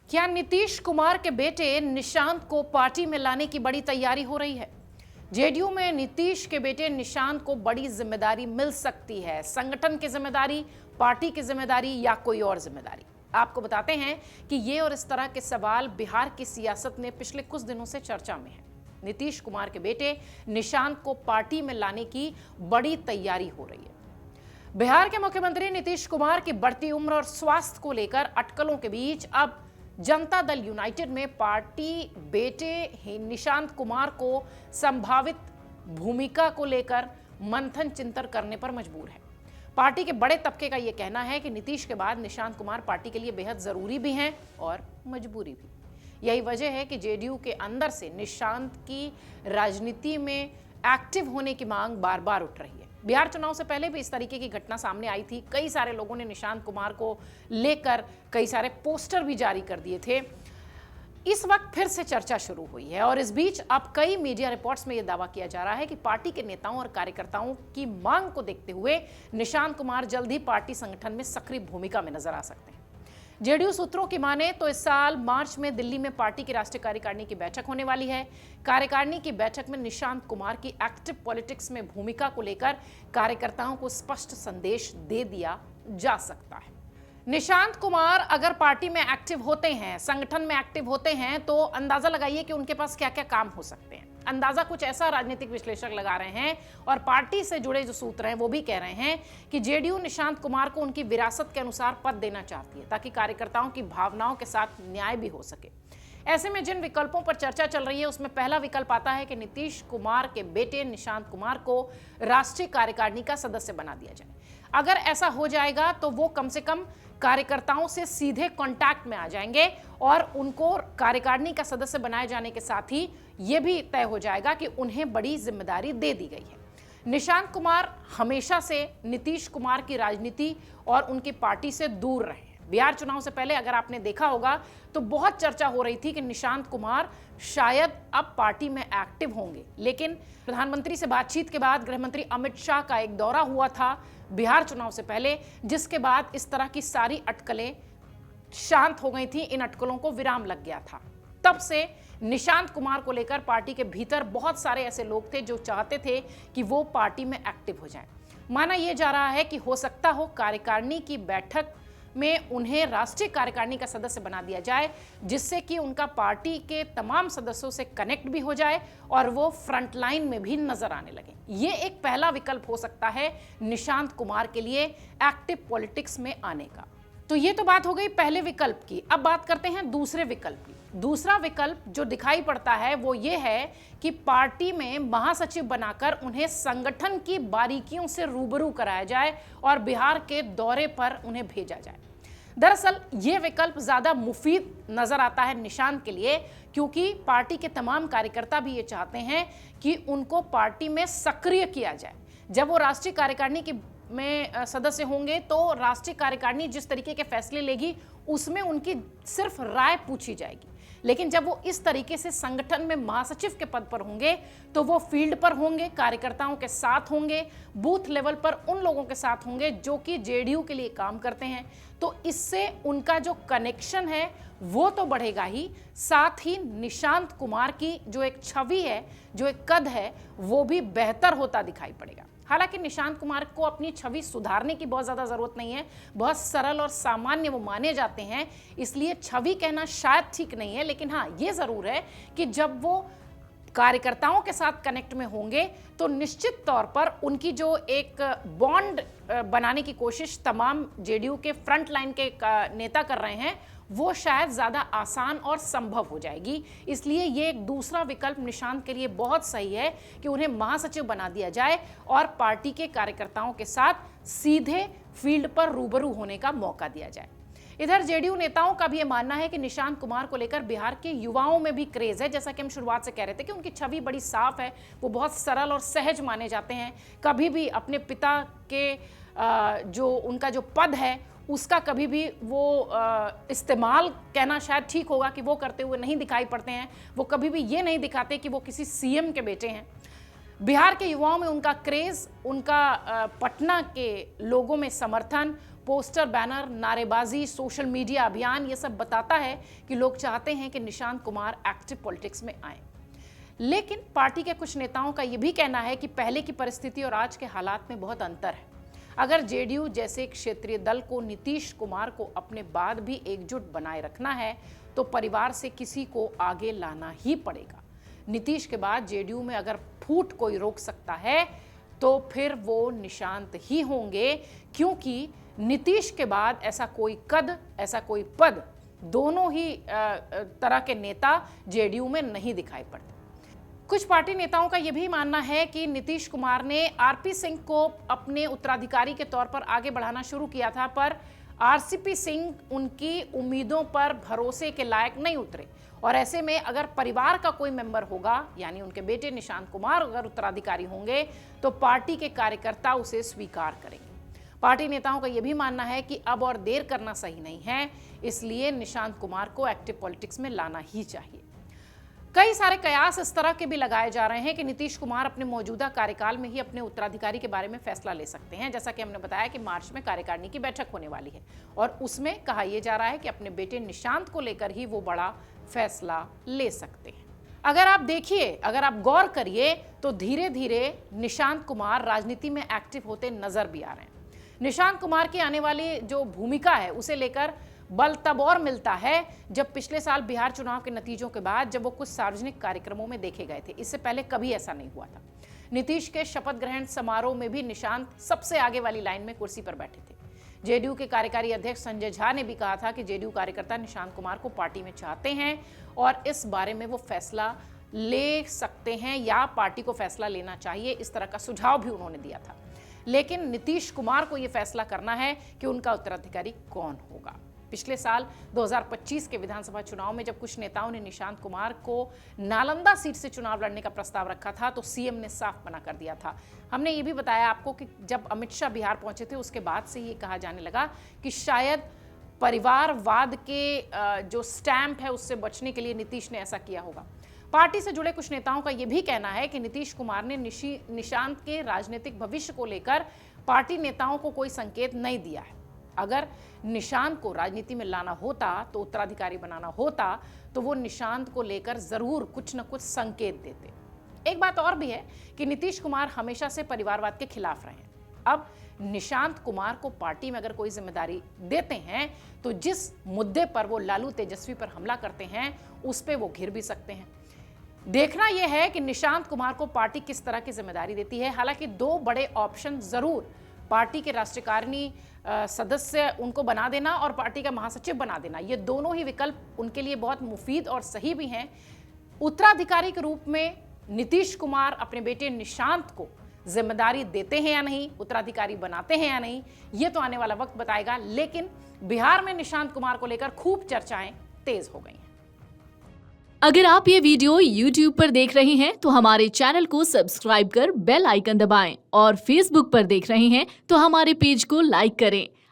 क्या नीतीश कुमार के बेटे निशांत को पार्टी में लाने की बड़ी तैयारी हो रही है? जेडीयू में नीतीश के बेटे निशांत को बड़ी जिम्मेदारी मिल सकती है। संगठन की जिम्मेदारी, पार्टी की जिम्मेदारी या कोई और जिम्मेदारी? आपको बताते हैं कि ये और इस तरह के सवाल बिहार की सियासत में पिछले कुछ दिनों से चर्चा में है। नीतीश कुमार के बेटे निशांत को पार्टी में लाने की बड़ी तैयारी हो रही है। बिहार के मुख्यमंत्री नीतीश कुमार की बढ़ती उम्र और स्वास्थ्य को लेकर अटकलों के बीच अब जनता दल यूनाइटेड में पार्टी बेटे निशांत कुमार को संभावित भूमिका को लेकर मंथन चिंतन करने पर मजबूर है। पार्टी के बड़े तबके का यह कहना है कि नीतीश के बाद निशांत कुमार पार्टी के लिए बेहद जरूरी भी हैं और मजबूरी भी। यही वजह है कि जेडीयू के अंदर से निशांत की राजनीति में एक्टिव होने की मांग बार बार उठ रही है। बिहार चुनाव से पहले भी इस तरीके की घटना सामने आई थी। कई सारे लोगों ने निशांत कुमार को लेकर कई सारे पोस्टर भी जारी कर दिए थे। इस वक्त फिर से चर्चा शुरू हुई है और इस बीच अब कई मीडिया रिपोर्ट्स में यह दावा किया जा रहा है कि पार्टी के नेताओं और कार्यकर्ताओं की मांग को देखते हुए निशांत कुमार जल्द ही पार्टी संगठन में सक्रिय भूमिका में नजर आ सकते हैं। जेडीयू सूत्रों की माने तो इस साल मार्च में दिल्ली में पार्टी की राष्ट्रीय कार्यकारिणी की बैठक होने वाली है। कार्यकारिणी की बैठक में निशांत कुमार की एक्टिव पॉलिटिक्स में भूमिका को लेकर कार्यकर्ताओं को स्पष्ट संदेश दे दिया जा सकता है। निशांत कुमार अगर पार्टी में एक्टिव होते हैं, संगठन में एक्टिव होते हैं, तो अंदाजा लगाइए कि उनके पास क्या क्या काम हो सकते हैं। अंदाजा कुछ ऐसा राजनीतिक विश्लेषक लगा रहे हैं और पार्टी से जुड़े जो सूत्र हैं वो भी कह रहे हैं कि जेडीयू निशांत कुमार को उनकी विरासत के अनुसार पद देना चाहती है ताकि कार्यकर्ताओं की भावनाओं के साथ न्याय भी हो सके। ऐसे में जिन विकल्पों पर चर्चा चल रही है उसमें पहला विकल्प आता है कि नीतीश कुमार के बेटे निशांत कुमार को राष्ट्रीय कार्यकारिणी का सदस्य बना दिया जाए। अगर ऐसा हो जाएगा तो वो कम से कम कार्यकर्ताओं से सीधे कांटेक्ट में आ जाएंगे और उनको कार्यकारिणी का सदस्य बनाए जाने के साथ ही यह भी तय हो जाएगा कि उन्हें बड़ी जिम्मेदारी दे दी गई है। निशांत कुमार हमेशा से नीतीश कुमार की राजनीति और उनकी पार्टी से दूर रहे हैं। बिहार चुनाव से पहले अगर आपने देखा होगा तो बहुत चर्चा हो रही थी कि निशांत कुमार शायद अब पार्टी में एक्टिव होंगे, लेकिन प्रधानमंत्री से बातचीत के बाद गृहमंत्री अमित शाह का एक दौरा हुआ था बिहार चुनाव से पहले, जिसके बाद इस तरह की सारी अटकलें शांत हो गई थी। इन अटकलों को विराम लग गया था। तब से निशांत कुमार को लेकर पार्टी के भीतर बहुत सारे ऐसे लोग थे जो चाहते थे कि वो पार्टी में एक्टिव हो जाएं। माना यह जा रहा है कि हो सकता हो कार्यकारिणी की बैठक में उन्हें राष्ट्रीय कार्यकारिणी का सदस्य बना दिया जाए, जिससे कि उनका पार्टी के तमाम सदस्यों से कनेक्ट भी हो जाए और वो फ्रंट लाइन में भी नजर आने लगे। ये एक पहला विकल्प हो सकता है निशांत कुमार के लिए एक्टिव पॉलिटिक्स में आने का। तो ये तो बात हो गई पहले विकल्प की। अब बात करते हैं दूसरे विकल्प की। दूसरा विकल्प जो दिखाई पड़ता है वो ये है कि पार्टी में महासचिव बनाकर उन्हें संगठन की बारीकियों से रूबरू कराया जाए और बिहार के दौरे पर उन्हें भेजा जाए। दरअसल ये विकल्प ज्यादा मुफीद नजर आता है निशांत के लिए, क्योंकि पार्टी के तमाम कार्यकर्ता भी ये चाहते हैं कि उनको पार्टी में सक्रिय किया जाए। जब वो राष्ट्रीय कार्यकारिणी की में सदस्य होंगे तो राष्ट्रीय कार्यकारिणी जिस तरीके के फैसले लेगी उसमें उनकी सिर्फ राय पूछी जाएगी, लेकिन जब वो इस तरीके से संगठन में महासचिव के पद पर होंगे तो वो फील्ड पर होंगे, कार्यकर्ताओं के साथ होंगे, बूथ लेवल पर उन लोगों के साथ होंगे जो कि जेडीयू के लिए काम करते हैं। तो इससे उनका जो कनेक्शन है वो तो बढ़ेगा ही, साथ ही निशांत कुमार की जो एक छवि है, जो एक कद है, वो भी बेहतर होता दिखाई पड़ेगा। हालांकि निशांत कुमार को अपनी छवि सुधारने की बहुत ज़्यादा ज़रूरत नहीं है, बहुत सरल और सामान्य वो माने जाते हैं, इसलिए छवि कहना शायद ठीक नहीं है। लेकिन हाँ, ये ज़रूर है कि जब वो कार्यकर्ताओं के साथ कनेक्ट में होंगे तो निश्चित तौर पर उनकी जो एक बॉन्ड बनाने की कोशिश तमाम जेडीयू के फ्रंट लाइन के नेता कर रहे हैं वो शायद ज़्यादा आसान और संभव हो जाएगी। इसलिए ये एक दूसरा विकल्प निशांत के लिए बहुत सही है कि उन्हें महासचिव बना दिया जाए और पार्टी के कार्यकर्ताओं के साथ सीधे फील्ड पर रूबरू होने का मौका दिया जाए। इधर जेडीयू नेताओं का भी ये मानना है कि निशांत कुमार को लेकर बिहार के युवाओं में भी क्रेज है। जैसा कि हम शुरुआत से कह रहे थे कि उनकी छवि बड़ी साफ है, वो बहुत सरल और सहज माने जाते हैं। कभी भी अपने पिता के जो उनका जो पद है उसका कभी भी वो इस्तेमाल कहना शायद ठीक होगा कि वो करते हुए नहीं दिखाई पड़ते हैं। वो कभी भी ये नहीं दिखाते कि वो किसी सीएम के बेटे हैं। बिहार के युवाओं में उनका क्रेज, उनका पटना के लोगों में समर्थन, पोस्टर, बैनर, नारेबाजी, सोशल मीडिया अभियान, ये सब बताता है कि लोग चाहते हैं कि निशांत कुमार एक्टिव पॉलिटिक्स में आए। लेकिन पार्टी के कुछ नेताओं का यह भी कहना है कि पहले की परिस्थिति और आज के हालात में बहुत अंतर है। अगर जेडीयू जैसे क्षेत्रीय दल को नीतीश कुमार को अपने बाद भी एकजुट बनाए रखना है तो परिवार से किसी को आगे लाना ही पड़ेगा। नीतीश के बाद जेडीयू में अगर फूट कोई रोक सकता है तो फिर वो निशांत ही होंगे, क्योंकि नीतीश के बाद ऐसा कोई कद, ऐसा कोई पद, दोनों ही तरह के नेता जेडीयू में नहीं दिखाई पड़ते। कुछ पार्टी नेताओं का यह भी मानना है कि नीतीश कुमार ने आरपी सिंह को अपने उत्तराधिकारी के तौर पर आगे बढ़ाना शुरू किया था, पर आरसीपी सिंह उनकी उम्मीदों पर भरोसे के लायक नहीं उतरे और ऐसे में अगर परिवार का कोई मेंबर होगा, यानी उनके बेटे निशांत कुमार अगर उत्तराधिकारी होंगे तो पार्टी के कार्यकर्ता उसे स्वीकार करेंगे। पार्टी नेताओं का यह भी मानना है कि अब और देर करना सही नहीं है, इसलिए निशांत कुमार को एक्टिव पॉलिटिक्स में लाना ही चाहिए। कई सारे कयास इस तरह के भी लगाए जा रहे हैं कि नीतीश कुमार अपने मौजूदा कार्यकाल में ही अपने उत्तराधिकारी के बारे में फैसला ले सकते हैं। जैसा कि हमने बताया कि मार्च में कार्यकारिणी की बैठक होने वाली है और उसमें कहा यह जा रहा है कि अपने बेटे निशांत को लेकर ही वो बड़ा फैसला ले सकते हैं। अगर आप देखिए, अगर आप गौर करिए तो धीरे धीरे निशांत कुमार राजनीति में एक्टिव होते नजर भी आ रहे हैं। निशांत कुमार की आने वाली जो भूमिका है उसे लेकर बल तब और मिलता है जब पिछले साल बिहार चुनाव के नतीजों के बाद जब वो कुछ सार्वजनिक कार्यक्रमों में देखे गए थे। इससे पहले कभी ऐसा नहीं हुआ था। नीतीश के शपथ ग्रहण समारोह में भी निशांत सबसे आगे वाली लाइन में कुर्सी पर बैठे थे। जेडीयू के कार्यकारी अध्यक्ष संजय झा ने भी कहा था कि जेडीयू कार्यकर्ता निशांत कुमार को पार्टी में चाहते हैं और इस बारे में वो फैसला ले सकते हैं या पार्टी को फैसला लेना चाहिए, इस तरह का सुझाव भी उन्होंने दिया था। लेकिन नीतीश कुमार को यह फैसला करना है कि उनका उत्तराधिकारी कौन होगा। पिछले साल 2025 के विधानसभा चुनाव में जब कुछ नेताओं ने निशांत कुमार को नालंदा सीट से चुनाव लड़ने का प्रस्ताव रखा था तो सीएम ने साफ मना कर दिया था। हमने ये भी बताया आपको कि जब अमित शाह बिहार पहुंचे थे उसके बाद से ये कहा जाने लगा कि शायद परिवारवाद के जो स्टैंप है उससे बचने के लिए नीतीश ने ऐसा किया होगा। पार्टी से जुड़े कुछ नेताओं का यह भी कहना है कि नीतीश कुमार ने निशांत के राजनीतिक भविष्य को लेकर पार्टी नेताओं को कोई संकेत नहीं दिया है। अगर निशांत को राजनीति में लाना होता तो उत्तराधिकारी बनाना होता तो वो निशांत को लेकर जरूर कुछ न कुछ संकेत देते। एक बात और भी है कि नीतीश कुमार हमेशा से परिवारवाद के खिलाफ रहे हैं। अब निशांत कुमार को पार्टी में अगर कोई जिम्मेदारी देते हैं तो जिस मुद्दे पर वो लालू तेजस्वी पर हमला करते हैं उस पे वो घिर भी सकते हैं। देखना यह है कि निशांत कुमार को पार्टी किस तरह की जिम्मेदारी देती है। हालांकि दो बड़े ऑप्शन जरूर, पार्टी के राष्ट्रीय सदस्य उनको बना देना और पार्टी का महासचिव बना देना, ये दोनों ही विकल्प उनके लिए बहुत मुफीद और सही भी हैं। उत्तराधिकारी के रूप में नीतीश कुमार अपने बेटे निशांत को जिम्मेदारी देते हैं या नहीं, उत्तराधिकारी बनाते हैं या नहीं, ये तो आने वाला वक्त बताएगा। लेकिन बिहार में निशांत कुमार को लेकर खूब चर्चाएं तेज हो गई हैं। अगर आप ये वीडियो YouTube पर देख रहे हैं तो हमारे चैनल को सब्सक्राइब कर बेल आइकन दबाएं और Facebook पर देख रहे हैं तो हमारे पेज को लाइक करें।